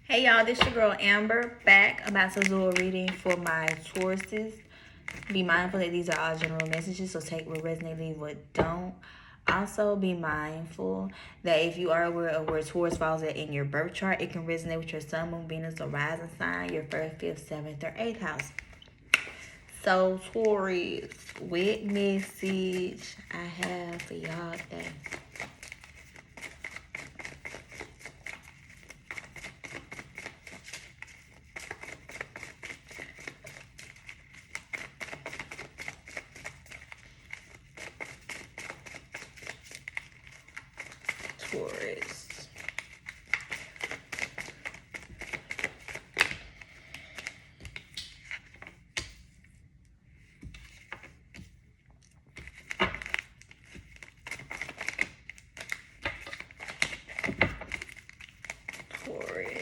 Hey y'all, this your girl Amber back about to do a reading for my Tauruses. Be mindful that these are all general messages, so take what resonates, leave what don't. Also, be mindful that if you are aware of where Taurus falls at in your birth chart, it can resonate with your sun, moon, Venus, or rising sign, your first, fifth, seventh, or eighth house. So, Taurus, what message I have for y'all today? Taurus. Taurus.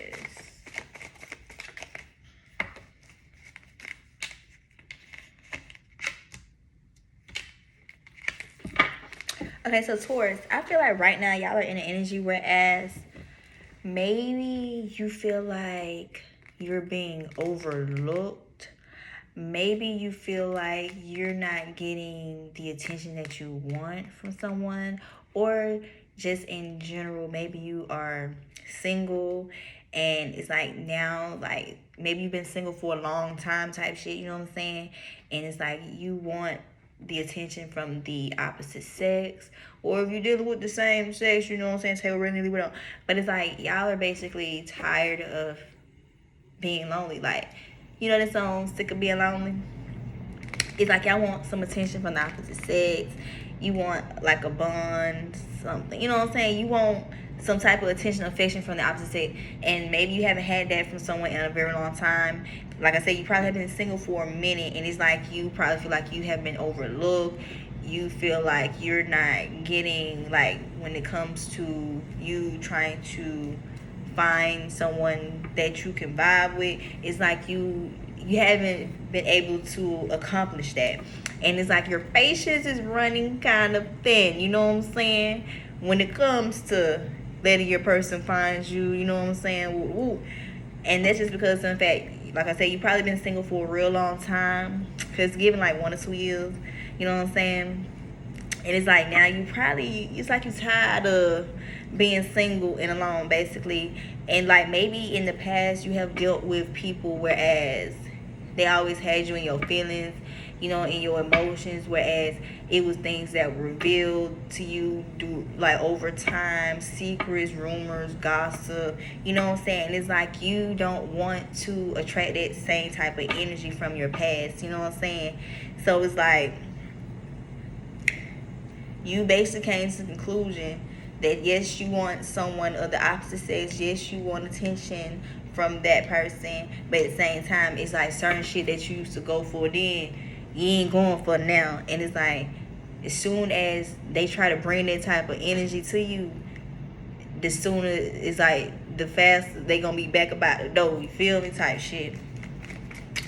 Okay, so Taurus, I feel like right now y'all are in an energy whereas maybe you feel like you're being overlooked. Maybe you feel like you're not getting the attention that you want from someone, or just in general, maybe you are single and it's like now, like maybe you've been single for a long time type shit, you know what I'm saying? And it's like you want the attention from the opposite sex, or if you're dealing with the same sex, you know what I'm saying, take a really leave it on. But it's like y'all are basically tired of being lonely. Like, you know that song Sick of Being Lonely? It's like y'all want some attention from the opposite sex. You want like a bond, something, you know what I'm saying? You want some type of attention, affection from the opposite sex, and maybe you haven't had that from someone in a very long time. Like I said, you probably have been single for a minute, and it's like you probably feel like you have been overlooked. You feel like you're not getting, like, when it comes to you trying to find someone that you can vibe with, it's like you haven't been able to accomplish that. And it's like your patience is running kind of thin, you know what I'm saying, when it comes to letting your person find you, you know what I'm saying? Woo. And that's just because, in fact, like I said, you've probably been single for a real long time, because given like 1 or 2 years, you know what I'm saying? And it's like now you probably, it's like you're tired of being single and alone, basically. And like maybe in the past you have dealt with people whereas they always had you in your feelings, you know, in your emotions, whereas it was things that were revealed to you do like over time, secrets, rumors, gossip, you know what I'm saying? It's like you don't want to attract that same type of energy from your past, you know what I'm saying? So it's like you basically came to the conclusion that yes, you want someone of the opposite sex, yes, you want attention from that person, but at the same time, it's like certain shit that you used to go for then, you ain't going for now. And it's like, as soon as they try to bring that type of energy to you, the sooner it's like, the faster they gonna be back about the door, you feel me, type shit.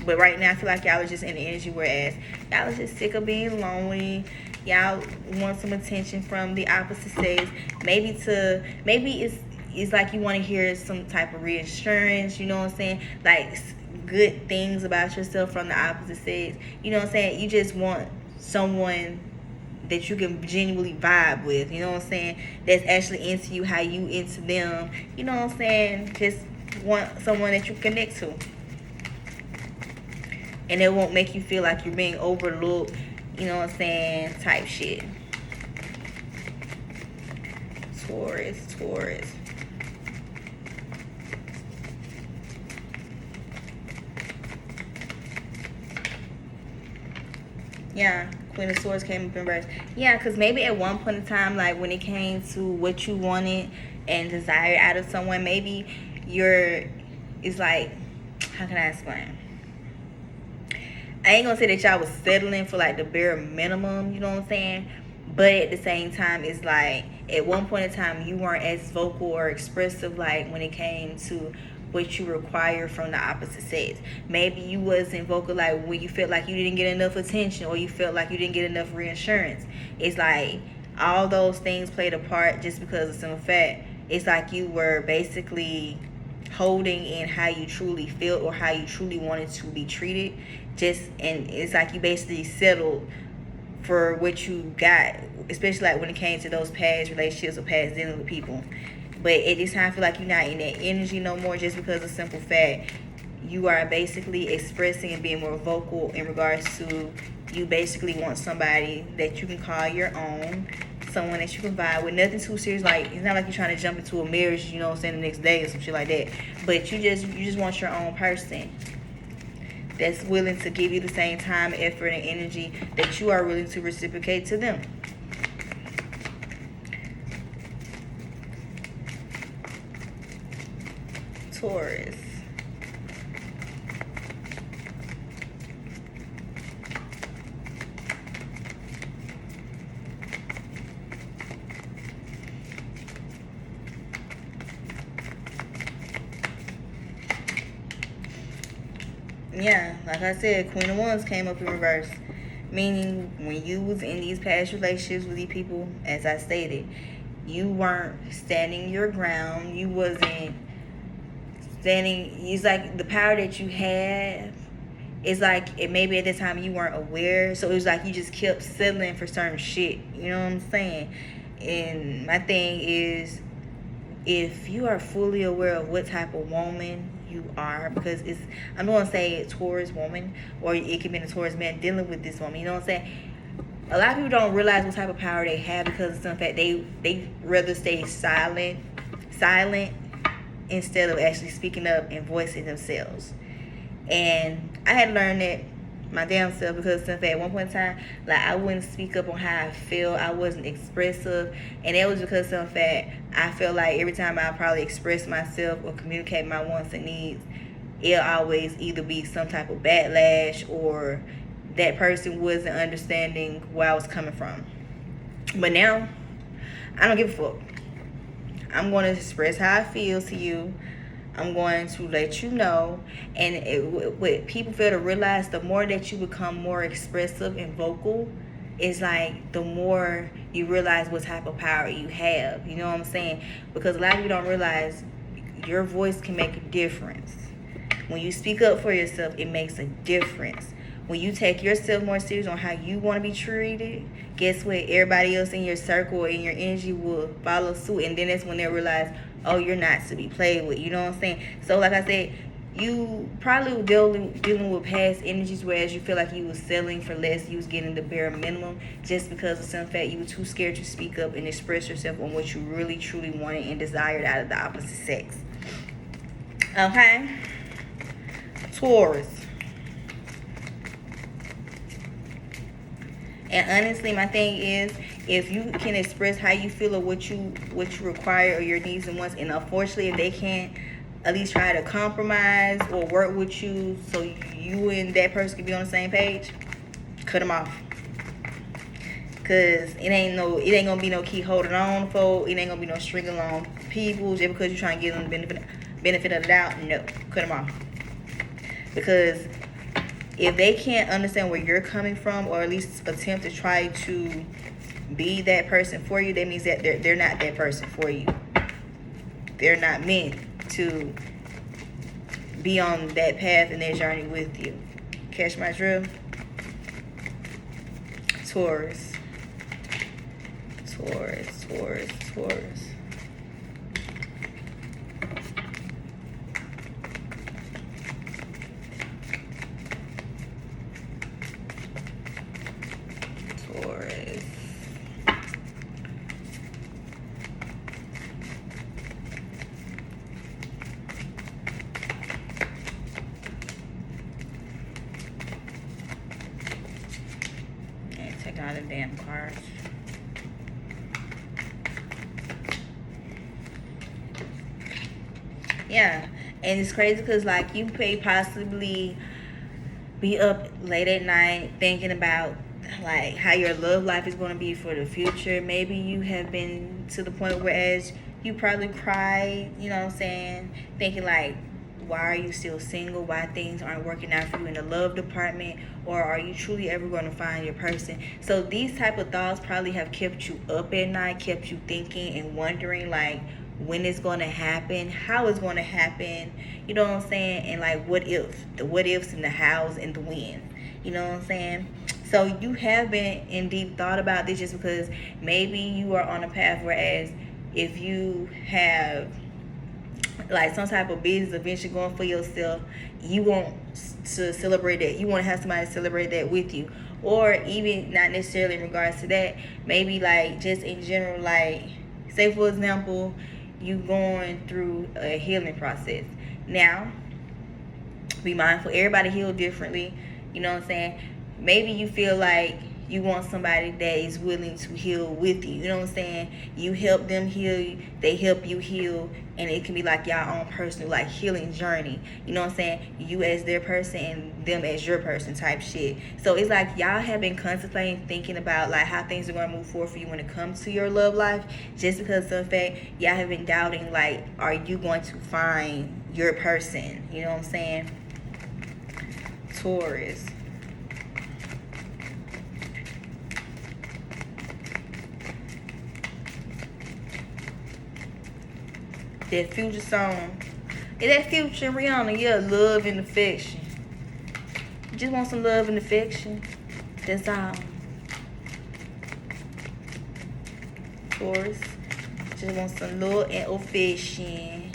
But right now, I feel like y'all are just in the energy whereas y'all are just sick of being lonely. Y'all want some attention from the opposite sex. Maybe it's like you want to hear some type of reassurance, you know what I'm saying? Like good things about yourself from the opposite sex. You know what I'm saying? You just want someone that you can genuinely vibe with, you know what I'm saying? That's actually into you, how you into them. You know what I'm saying? Just want someone that you connect to. And it won't make you feel like you're being overlooked, you know what I'm saying, type shit. Taurus. Yeah, Queen of Swords came up in reverse. Yeah, because maybe at one point in time, like when it came to what you wanted and desired out of someone, maybe it's like, how can I explain? I ain't gonna say that y'all was settling for like the bare minimum, you know what I'm saying? But at the same time, it's like at one point in time you weren't as vocal or expressive like when it came to what you require from the opposite sex. Maybe you wasn't vocal like when you felt like you didn't get enough attention or you felt like you didn't get enough reassurance. It's like all those things played a part just because of some fact. It's like you were basically holding in how you truly feel or how you truly wanted to be treated. And it's like you basically settled for what you got, especially like when it came to those past relationships or past dealing with people. But at this time, I feel like you're not in that energy no more, just because of simple fact you are basically expressing and being more vocal in regards to you basically want somebody that you can call your own, someone that you can vibe with. Nothing too serious. Like, it's not like you're trying to jump into a marriage, you know what I'm saying, the next day or some shit like that. But you just want your own person that's willing to give you the same time, effort, and energy that you are willing to reciprocate to them. Taurus. Yeah, like I said, Queen of Wands came up in reverse. Meaning, when you was in these past relationships with these people, as I stated, you weren't standing your ground. You wasn't standing. It's like the power that you have. It's like maybe at the time you weren't aware. So it was like you just kept settling for certain shit. You know what I'm saying? And my thing is, if you are fully aware of what type of woman you are, because I'm not gonna say a Taurus woman, or it could be a Taurus man dealing with this woman, you know what I'm saying? A lot of people don't realize what type of power they have because of some fact they rather stay silent instead of actually speaking up and voicing themselves. And I had learned that my damn self, because in fact at one point in time, like, I wouldn't speak up on how I feel. I wasn't expressive, and that was because in fact I felt like every time I probably express myself or communicate my wants and needs, it'll always either be some type of backlash or that person wasn't understanding where I was coming from. But now I don't give a fuck. I'm going to express how I feel to you. I'm going to let you know. And what people fail to realize, the more that you become more expressive and vocal, is like the more you realize what type of power you have. You know what I'm saying? Because a lot of you don't realize your voice can make a difference. When you speak up for yourself, it makes a difference. When you take yourself more serious on how you want to be treated, guess what? Everybody else in your circle and your energy will follow suit. And then that's when they realize, oh, you're not to be played with. You know what I'm saying? So like I said, you probably were dealing with past energies, whereas you feel like you was settling for less. You was getting the bare minimum just because of some fact you were too scared to speak up and express yourself on what you really truly wanted and desired out of the opposite sex. Okay? Taurus. And honestly, my thing is, if you can express how you feel or what you require or your needs and wants, and unfortunately if they can't at least try to compromise or work with you so you and that person can be on the same page, cut them off. Cause it ain't gonna be no key holding on for. It ain't gonna be no string along people just because you're trying to give them the benefit of the doubt. No, cut them off. Because if they can't understand where you're coming from, or at least attempt to try to be that person for you, that means that they're not that person for you. They're not meant to be on that path and that journey with you. Catch my drift? Taurus. Taurus, Taurus, Taurus. Taurus. Can't take out the damn cards. Yeah, and it's crazy because like you may possibly be up late at night thinking about like how your love life is going to be for the future. Maybe you have been to the point where as you probably cried, you know what I'm saying, thinking like, why are you still single? Why things aren't working out for you in the love department? Or are you truly ever going to find your person? So these type of thoughts probably have kept you up at night, kept you thinking and wondering like, when it's going to happen, how it's going to happen, you know what I'm saying? And like what ifs, the what ifs and the hows and the when, you know what I'm saying? So you have been in deep thought about this just because maybe you are on a path, whereas if you have like some type of business adventure going for yourself, you want to celebrate that. You want to have somebody celebrate that with you. Or even not necessarily in regards to that, maybe like just in general, like say for example, you going through a healing process. Now, be mindful, everybody heal differently, you know what I'm saying? Maybe you feel like you want somebody that is willing to heal with you, you know what I'm saying? You help them heal, they help you heal, and it can be like y'all own personal like healing journey, you know what I'm saying? You as their person and them as your person type shit. So it's like y'all have been contemplating, thinking about like how things are going to move forward for you when it comes to your love life, just because of the fact y'all have been doubting like, are you going to find your person, you know what I'm saying? Taurus. That Future song. Is that Future Rihanna? Yeah, love and affection. You just want some love and affection. That's all. Taurus. Just want some love and affection.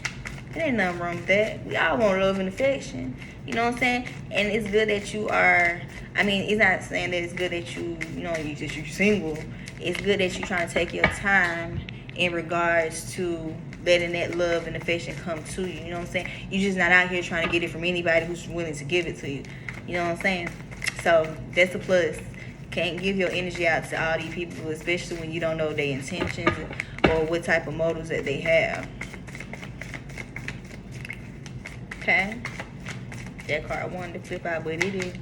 There ain't nothing wrong with that. We all want love and affection. You know what I'm saying? And it's good that you are, I mean, it's not saying that it's good that you single. It's good that you're trying to take your time in regards to letting that love and affection come to you. You know what I'm saying? You're just not out here trying to get it from anybody who's willing to give it to you. You know what I'm saying? So that's a plus. Can't give your energy out to all these people, especially when you don't know their intentions or what type of motives that they have. Okay? That card I wanted to flip out, but it is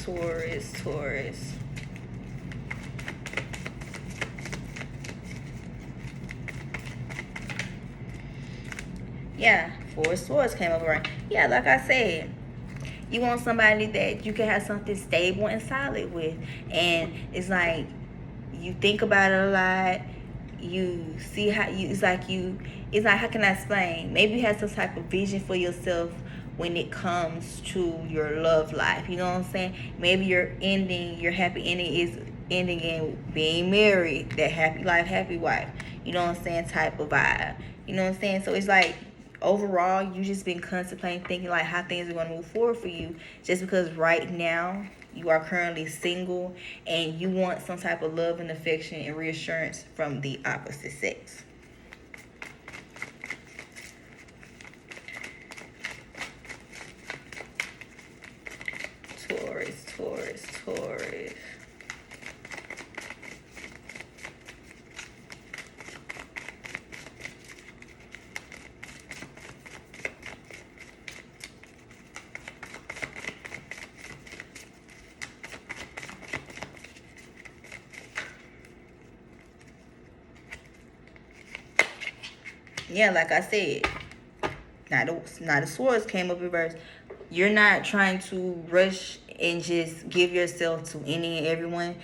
Taurus. Yeah, 4 of Swords came up around. Yeah, like I said, you want somebody that you can have something stable and solid with. And it's like you think about it a lot. You see how you it's like how can I explain? Maybe you have some type of vision for yourself when it comes to your love life. You know what I'm saying? Maybe your happy ending is ending in being married, that happy life, happy wife. You know what I'm saying? Type of vibe. You know what I'm saying? So it's like overall you just been contemplating, thinking like how things are going to move forward for you, just because right now you are currently single and you want some type of love and affection and reassurance from the opposite sex. Taurus. Yeah, like I said, now the swords came up in reverse. You're not trying to rush and just give yourself to any and everyone.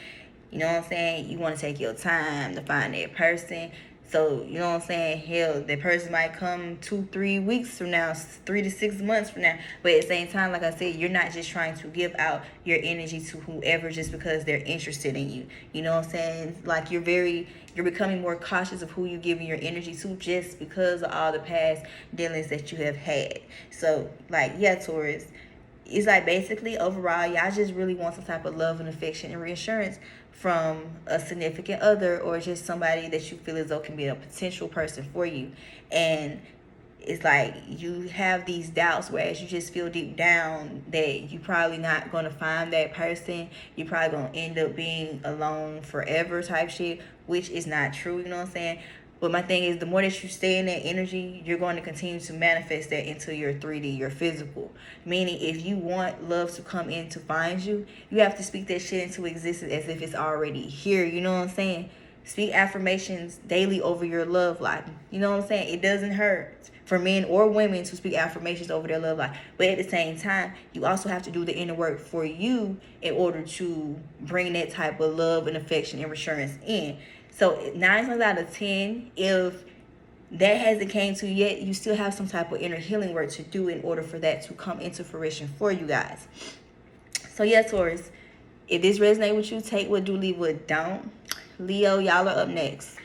You know what I'm saying? You want to take your time to find that person. So, you know what I'm saying? Hell, that person might come 2-3 weeks from now, 3 to 6 months from now. But at the same time, like I said, you're not just trying to give out your energy to whoever just because they're interested in you. You know what I'm saying? Like you're becoming more cautious of who you're giving your energy to just because of all the past dealings that you have had. So, like, yeah, Taurus, it's like basically overall y'all just really want some type of love and affection and reassurance from a significant other or just somebody that you feel as though can be a potential person for you. And it's like you have these doubts, whereas you just feel deep down that you're probably not going to find that person. You're probably going to end up being alone forever type shit, which is not true, you know what I'm saying? But my thing is, the more that you stay in that energy, you're going to continue to manifest that into your 3D, your physical. Meaning, if you want love to come in to find you, you have to speak that shit into existence as if it's already here. You know what I'm saying? Speak affirmations daily over your love life. You know what I'm saying? It doesn't hurt for men or women to speak affirmations over their love life. But at the same time, you also have to do the inner work for you in order to bring that type of love and affection and reassurance in. So 9 times out of 10, if that hasn't came to you yet, you still have some type of inner healing work to do in order for that to come into fruition for you guys. So yeah, Taurus, if this resonates with you, take what do, leave what don't. Leo, y'all are up next.